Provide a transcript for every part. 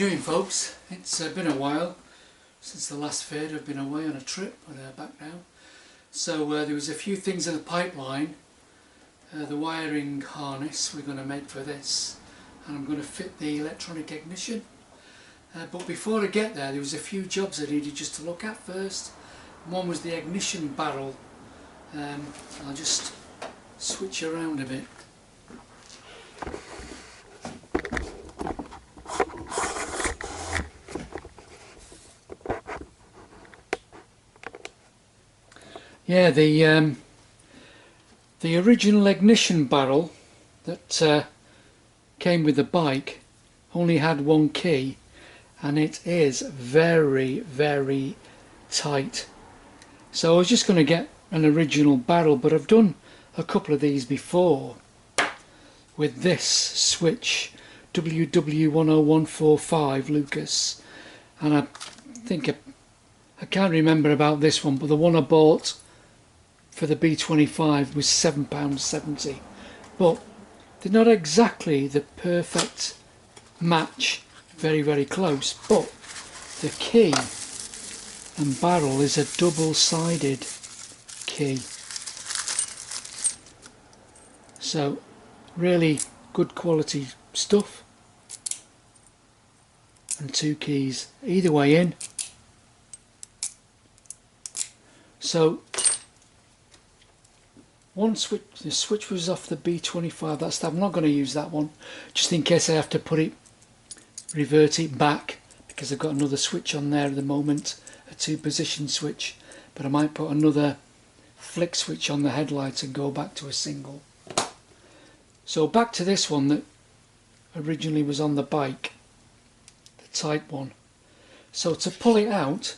doing, folks? It's been a while since the last vid. I've been away on a trip, but back now. So there was a few things in the pipeline. The wiring harness we're going to make for this, and I'm going to fit the electronic ignition. But before I get there, there was a few jobs I needed just to look at first. One was the ignition barrel. I'll just switch around a bit. Yeah, the original ignition barrel that came with the bike only had one key, and it is very, very tight. So I was just going to get an original barrel, but I've done a couple of these before with this switch WW10145 Lucas, and I think I can't remember about this one, but the one I bought for the B25 was £7.70, but they're not exactly the perfect match, very, very close, but the key and barrel is a double-sided key, so really good quality stuff, and two keys either way in. So one switch, the switch was off the B25, I'm not going to use that one, just in case I have to revert it back, because I've got another switch on there at the moment, a two-position switch, but I might put another flick switch on the headlight and go back to a single. So back to this one that originally was on the bike, the Type 1. So to pull it out,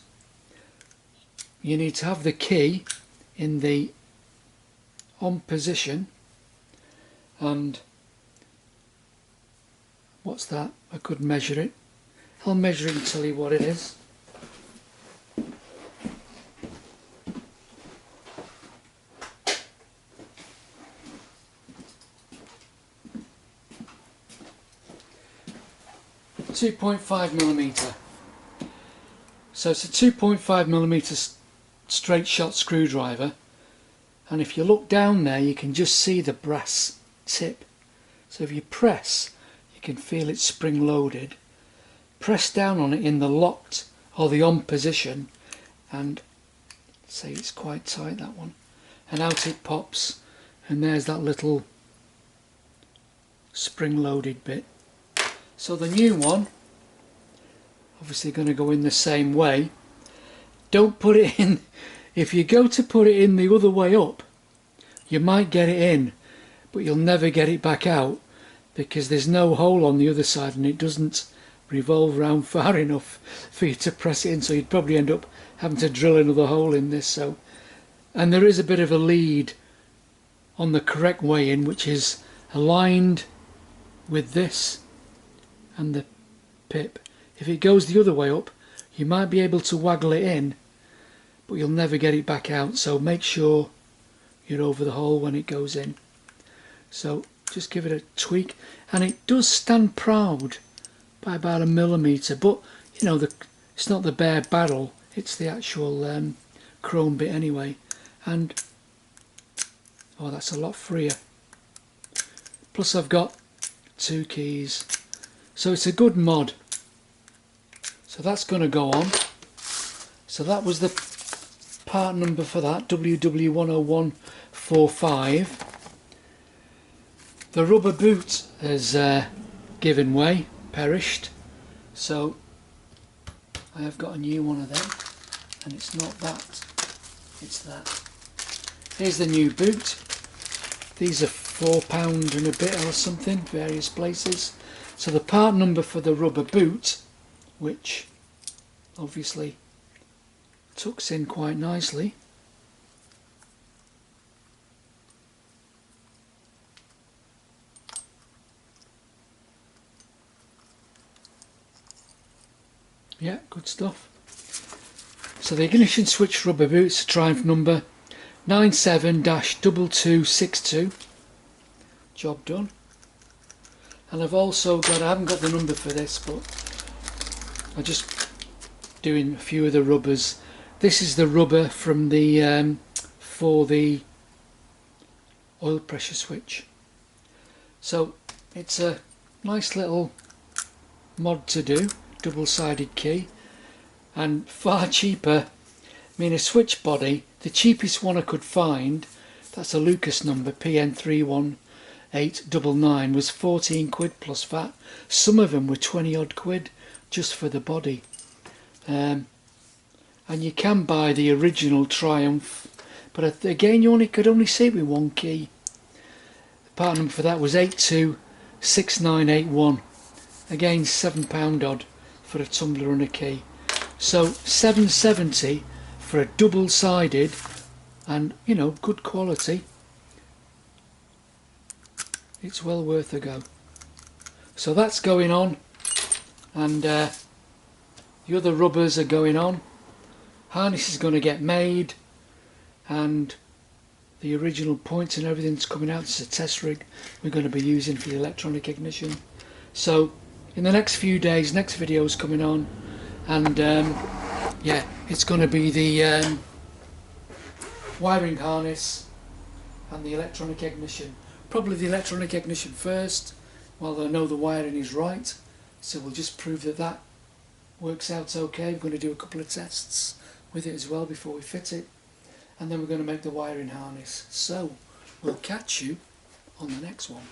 you need to have the key in the on position, and what's that? I could measure it. I'll measure it and tell you what it is. .5mm. So it's a 2.5mm straight shot screwdriver, and if you look down there you can just see the brass tip. So if you press, you can feel it spring loaded. Press down on it in the locked or the on position, and say it's quite tight, that one, and out it pops, and there's that little spring loaded bit. So the new one, obviously going to go in the same way. Don't put it in, if you go to put it in the other way up, you might get it in, but you'll never get it back out, because there's no hole on the other side and it doesn't revolve round far enough for you to press it in, so you'd probably end up having to drill another hole in this. So, and there is a bit of a lead on the correct way in, which is aligned with this and the pip. If it goes the other way up, you might be able to waggle it in, but you'll never get it back out, so make sure you're over the hole when it goes in. So just give it a tweak, and it does stand proud by about 1mm, but you know, it's not the bare barrel, it's the actual chrome bit anyway, and oh, that's a lot freer. Plus I've got two keys, so it's a good mod. So that's going to go on. So that was the part number for that, WW10145. The rubber boot has given way, perished, so I have got a new one of them, and it's not that, it's that. Here's the new boot. These are £4 and a bit or something, various places. So the part number for the rubber boot, which obviously tucks in quite nicely, yeah, good stuff. So the ignition switch rubber boots, Triumph number 97-2262, job done. And I've also got, I haven't got the number for this, but I'm just doing a few of the rubbers. This is the rubber from the for the oil pressure switch. So it's a nice little mod to do, double-sided key, and far cheaper. I mean, a switch body, the cheapest one I could find, that's a Lucas number, PN31899, was 14 quid plus VAT. Some of them were 20 odd quid just for the body. And you can buy the original Triumph, but again you could only see it with one key. The part number for that was 826981. Again, £7 odd for a tumbler and a key. So £7.70 for a double-sided and, you know, good quality. It's well worth a go. So that's going on, and the other rubbers are going on. Harness is going to get made, and the original points and everything's coming out. It's a test rig we're going to be using for the electronic ignition. So in the next few days, next video is coming on, and yeah, it's going to be the wiring harness and the electronic ignition. Probably the electronic ignition first, while I know the wiring is right. So we'll just prove that that works out okay. We're going to do a couple of tests with it as well before we fit it, and then we're going to make the wiring harness. So we'll catch you on the next one.